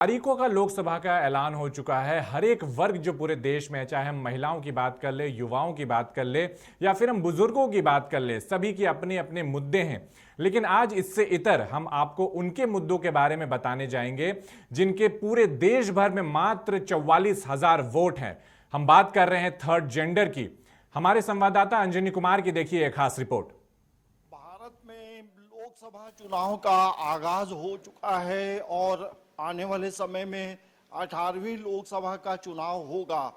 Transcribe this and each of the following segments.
तारीखों का लोकसभा का ऐलान हो चुका है। हर एक वर्ग जो पूरे देश में है, चाहे हम महिलाओं की बात कर ले, युवाओं की बात कर ले या फिर हम बुजुर्गों की बात कर ले, सभी के अपने अपने मुद्दे हैं। लेकिन आज इससे इतर हम आपको उनके मुद्दों के बारे में बताने जाएंगे जिनके पूरे देश भर में मात्र 44,000 वोट हैं। हम बात कर रहे हैं थर्ड जेंडर की। हमारे संवाददाता अंजनी कुमार की देखिए एक खास रिपोर्ट। भारत में लोकसभा चुनाव का आगाज हो चुका है और आने वाले समय में 18वीं लोकसभा का चुनाव होगा।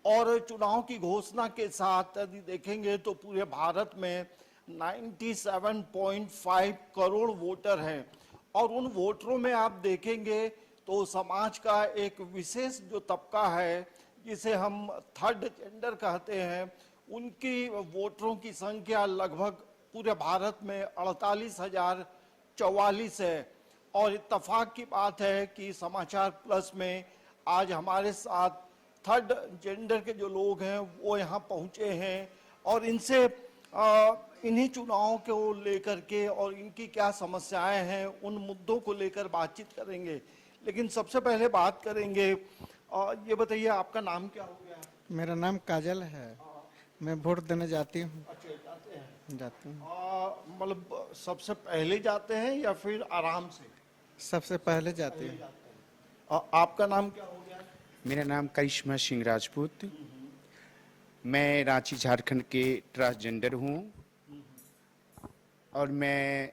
और चुनाव की घोषणा के साथ यदि देखेंगे तो पूरे भारत में 97.5 करोड़ वोटर हैं। और उन वोटरों में आप देखेंगे तो समाज का एक विशेष जो तबका है जिसे हम थर्ड जेंडर कहते हैं, उनकी वोटरों की संख्या लगभग पूरे भारत में 48,044 है। और इत्तेफाक की बात है कि समाचार प्लस में आज हमारे साथ थर्ड जेंडर के जो लोग हैं वो यहाँ पहुँचे हैं और इनसे इन्हीं चुनावों को लेकर के और इनकी क्या समस्याएं हैं उन मुद्दों को लेकर बातचीत करेंगे। लेकिन सबसे पहले बात करेंगे, ये बताइए आपका नाम क्या हो गया? मेरा नाम काजल है। मैं वोट देने जाती हूँ। अच्छा, जाते हैं? जाती हूँ। मतलब सबसे पहले जाते हैं या फिर आराम से? सबसे पहले जाती हूँ। आपका नाम क्या हो गया? मेरा नाम करिश्मा सिंह राजपूत। मैं रांची झारखंड के ट्रांसजेंडर हूँ और मैं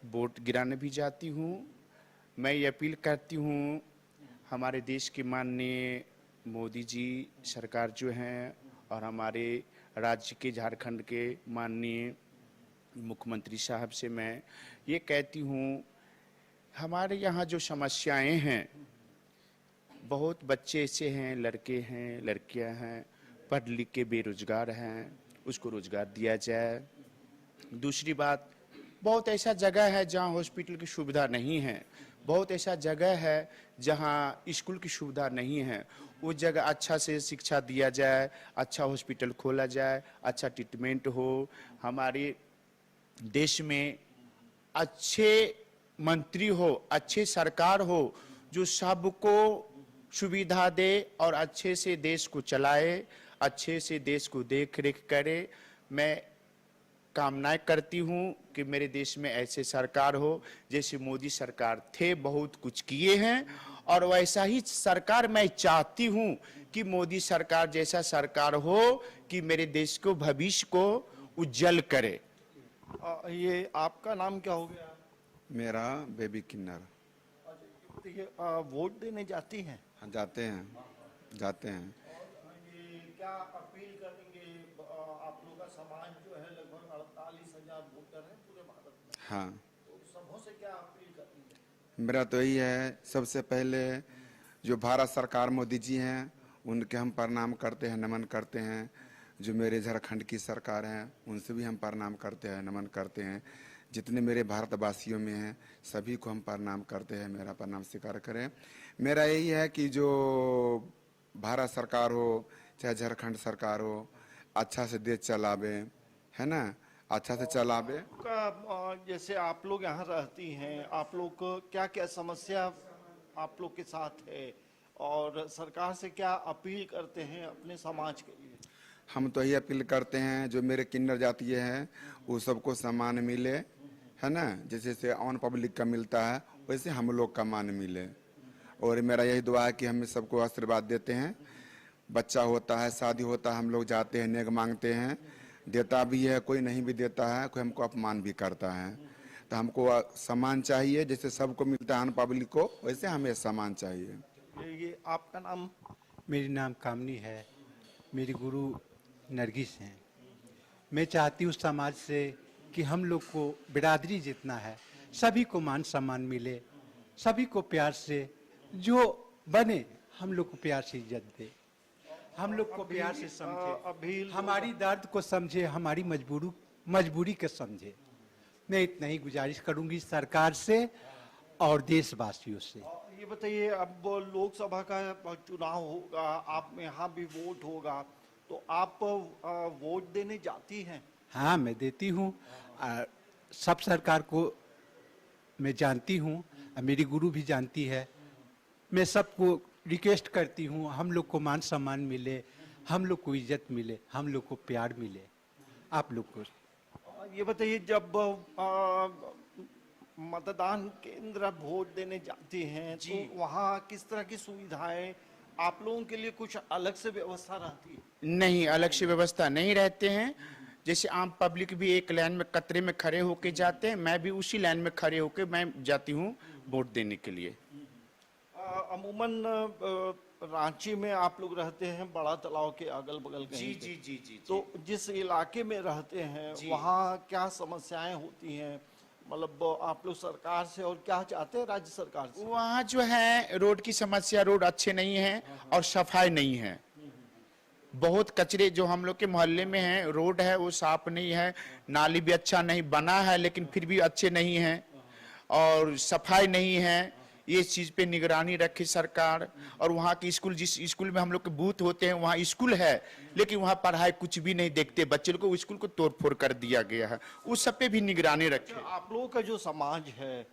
वोट गिराने भी जाती हूँ। मैं ये अपील करती हूँ हमारे देश के माननीय मोदी जी सरकार जो हैं और हमारे राज्य के झारखंड के माननीय मुख्यमंत्री साहब से मैं ये कहती हूँ, हमारे यहाँ जो समस्याएं हैं, बहुत बच्चे ऐसे हैं, लड़के हैं, लड़कियां हैं, पढ़ लिख के बेरोजगार हैं, उसको रोजगार दिया जाए। दूसरी बात, बहुत ऐसा जगह है जहाँ हॉस्पिटल की सुविधा नहीं है, बहुत ऐसा जगह है जहाँ स्कूल की सुविधा नहीं है। उस जगह अच्छा से शिक्षा दिया जाए, अच्छा हॉस्पिटल खोला जाए, अच्छा ट्रीटमेंट हो। हमारे देश में अच्छे मंत्री हो, अच्छे सरकार हो जो सबको सुविधा दे और अच्छे से देश को चलाए, अच्छे से देश को देख रेख करे। मैं कामनाएं करती हूं कि मेरे देश में ऐसे सरकार हो जैसे मोदी सरकार थे, बहुत कुछ किए हैं और वैसा ही सरकार मैं चाहती हूं कि मोदी सरकार जैसा सरकार हो कि मेरे देश को भविष्य को उज्जवल करे। ये आपका नाम क्या हो गया? मेरा बेबी किन्नर। ये वोट देने जाती हैं? हाँ, जाते हैं। ये क्या अपील करेंगे? आप लोग का समाज जो है लगभग 48,000 वोटर है पूरे भारत में। हाँ, तो सबों से क्या अपील करेंगे? मेरा तो यही है, सबसे पहले जो भारत सरकार मोदी जी हैं उनके हम प्रणाम करते हैं, नमन करते हैं। जो मेरे झारखंड की सरकार है उनसे भी हम प्रणाम करते हैं, नमन करते हैं। जितने मेरे भारतवासियों में हैं सभी को हम प्रणाम करते हैं, मेरा प्रणाम स्वीकार करें। मेरा यही है कि जो भारत सरकार हो चाहे झारखंड सरकार हो, अच्छा से देश चलावे, है ना, अच्छा से चलावे। जैसे आप लोग यहाँ रहती हैं, आप लोग को क्या क्या समस्या आप लोग के साथ है और सरकार से क्या अपील करते हैं अपने समाज के लिए? हम तो यही अपील करते हैं जो मेरे किन्नर जातीय हैं वो सबको सम्मान मिले, है ना, जैसे ऑन पब्लिक का मिलता है वैसे हम लोग का मान मिले। और मेरा यही दुआ है कि हम सबको आशीर्वाद देते हैं। बच्चा होता है, शादी होता है, हम लोग जाते हैं, नेक मांगते हैं, देता भी है, कोई नहीं भी देता है, कोई हमको अपमान भी करता है। तो हमको सम्मान चाहिए, जैसे सबको मिलता है अन पब्लिक को, वैसे हमें सम्मान चाहिए। ये आपका नाम? मेरी नाम कामनी है। मेरी गुरु नरगिस हैं। मैं चाहती हूँ समाज से कि हम लोग को बिरादरी जितना है सभी को मान सम्मान मिले, सभी को प्यार से जो बने हम लोग को प्यार से इज्जत दे, हम लोग को प्यार से समझे, हमारी दर्द को समझे, हमारी मजबूरी के समझे। मैं इतना ही गुजारिश करूंगी सरकार से और देशवासियों से। ये बताइए, अब लोकसभा का चुनाव होगा, आप में यहाँ भी वोट होगा, तो आप वोट देने जाती हैं? हाँ, मैं देती हूँ। सब सरकार को मैं जानती हूँ, मेरी गुरु भी जानती है। मैं सबको रिक्वेस्ट करती हूँ, हम लोग को मान सम्मान मिले, हम लोग को इज्जत मिले, हम लोग को प्यार मिले, आप लोग को। ये बताइए, जब मतदान केंद्र वोट देने जाते हैं तो वहाँ किस तरह की सुविधाएं आप लोगों के लिए कुछ अलग से व्यवस्था रहती है? नहीं, अलग से व्यवस्था नहीं रहते हैं। जैसे आम पब्लिक भी एक लाइन में कतरे में खड़े होके जाते हैं, मैं भी उसी लाइन में खड़े होके मैं जाती हूँ वोट देने के लिए। अमूमन रांची में आप लोग रहते हैं, बड़ा तालाब के अगल बगल कहीं पे। जी। तो जिस इलाके में रहते हैं वहाँ क्या समस्याएं होती हैं? मतलब आप लोग सरकार से और क्या चाहते हैं राज्य सरकार से? वहाँ जो है रोड की समस्या, रोड अच्छे नहीं है और सफाई नहीं है। बहुत कचरे जो हम लोग के मोहल्ले में है, रोड है वो साफ नहीं है, नाली भी अच्छा नहीं बना है लेकिन फिर भी अच्छे नहीं है और सफाई नहीं है। ये चीज पे निगरानी रखे सरकार। और वहाँ की स्कूल, जिस स्कूल में हम लोग के बूथ होते हैं वहाँ स्कूल है लेकिन वहाँ पढ़ाई कुछ भी नहीं देखते, बच्चे लोग को स्कूल को तोड़फोड़ कर दिया गया है, उस सब पे भी निगरानी रखे। आप लोगों का जो समाज है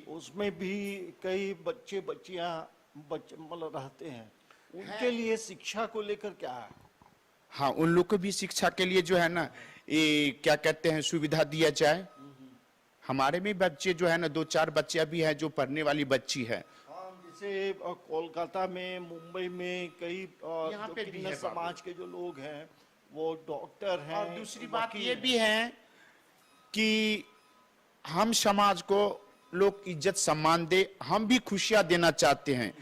उसमें भी कई बच्चे बच्चियां मतलब रहते हैं, उनके लिए शिक्षा को लेकर क्या है? हाँ, उन लोग को भी शिक्षा के लिए जो है ना, ये क्या कहते हैं, सुविधा दिया जाए। हमारे में बच्चे जो है ना, 2-4 बच्चे भी हैं जो पढ़ने वाली बच्ची है। हाँ, जैसे कोलकाता में, मुंबई में कई यहाँ जो पे भी किन्नर है समाज के जो लोग हैं वो डॉक्टर हैं। और दूसरी बात वकील ये हैं। भी है कि हम समाज को लोग इज्जत सम्मान दे, हम भी खुशियां देना चाहते हैं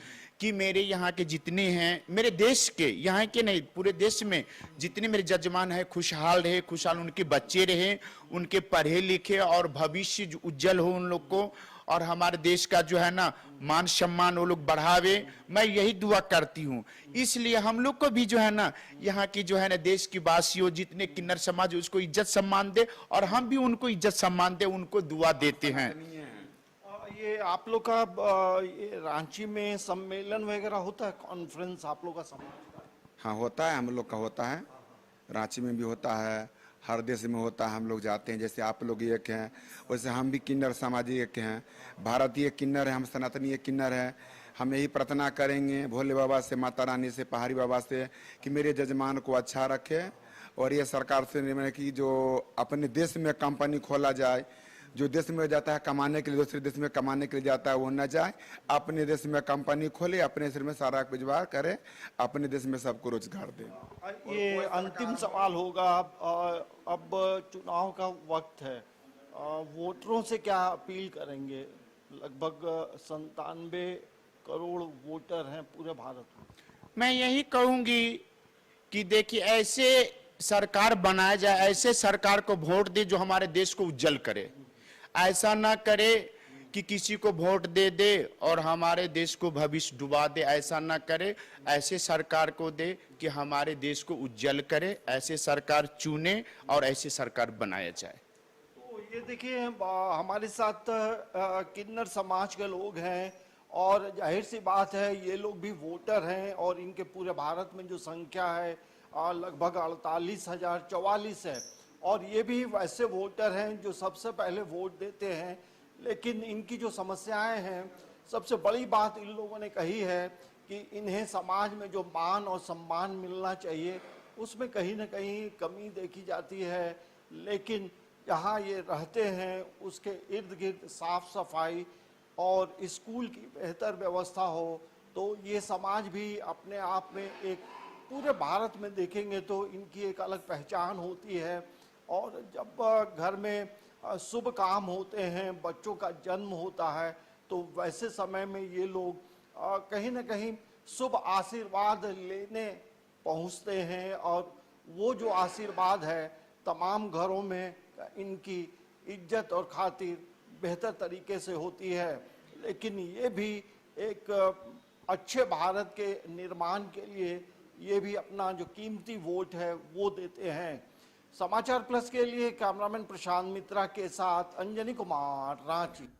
कि मेरे यहाँ के जितने हैं, मेरे देश के, यहाँ के नहीं पूरे देश में जितने मेरे जजमान हैं खुशहाल रहे, खुशहाल उनके बच्चे रहे, उनके पढ़े लिखे और भविष्य उज्जवल हो उन लोग को, और हमारे देश का जो है ना मान सम्मान वो लोग बढ़ावे, मैं यही दुआ करती हूँ। इसलिए हम लोग को भी जो है ना, यहाँ की जो है ना देश की वासियों जितने किन्नर समाज उसको इज्जत सम्मान दे और हम भी उनको इज्जत सम्मान दे, उनको दुआ देते हैं। ये आप लोग का ये रांची में सम्मेलन वगैरह होता है, कॉन्फ्रेंस आप लोग का समाज का? हाँ होता है, हम लोग का होता है, रांची में भी होता है, हर देश में होता है। हम लोग जाते हैं, जैसे आप लोग एक हैं वैसे हम भी किन्नर समाजी एक हैं, भारतीय किन्नर है, हम सनातनीय किन्नर हैं। हम यही प्रार्थना करेंगे भोले बाबा से, माता रानी से, पहाड़ी बाबा से कि मेरे जजमान को अच्छा रखे और ये सरकार से निर्णय की जो अपने देश में कंपनी खोला जाए, जो देश में जाता है कमाने के लिए, दूसरे देश में कमाने के लिए जाता है वो न जाए, अपने देश में कंपनी खोले, अपने देश में सारा रोजगार करे, अपने देश में सबको रोजगार दे। ये अंतिम सवाल होगा, अब चुनाव का वक्त है, वोटरों से क्या अपील करेंगे? लगभग 97 करोड़ वोटर हैं पूरे भारत में। मैं यही कहूंगी कि देखिए ऐसे सरकार बनाया जाए, ऐसे सरकार को वोट दे जो हमारे देश को उज्जवल करे। ऐसा ना करे कि किसी को वोट दे दे और हमारे देश को भविष्य डुबा दे, ऐसा ना करे। ऐसे सरकार को दे कि हमारे देश को उज्जवल करे, ऐसे सरकार चुने और ऐसे सरकार बनाया जाए। तो ये देखिए, हमारे साथ किन्नर समाज के लोग हैं और जाहिर सी बात है ये लोग भी वोटर हैं और इनके पूरे भारत में जो संख्या है लगभग 48,044 है और ये भी वैसे वोटर हैं जो सबसे पहले वोट देते हैं। लेकिन इनकी जो समस्याएं हैं, सबसे बड़ी बात इन लोगों ने कही है कि इन्हें समाज में जो मान और सम्मान मिलना चाहिए उसमें कहीं ना कहीं कमी देखी जाती है। लेकिन जहाँ ये रहते हैं उसके इर्द गिर्द साफ सफाई और स्कूल की बेहतर व्यवस्था हो तो ये समाज भी अपने आप में एक पूरे भारत में देखेंगे तो इनकी एक अलग पहचान होती है। और जब घर में शुभ काम होते हैं, बच्चों का जन्म होता है, तो वैसे समय में ये लोग कहीं ना कहीं शुभ आशीर्वाद लेने पहुंचते हैं और वो जो आशीर्वाद है तमाम घरों में इनकी इज्जत और खातिर बेहतर तरीके से होती है। लेकिन ये भी एक अच्छे भारत के निर्माण के लिए ये भी अपना जो कीमती वोट है वो देते हैं। समाचार प्लस के लिए कैमरामैन प्रशांत मित्रा के साथ अंजनी कुमार, रांची।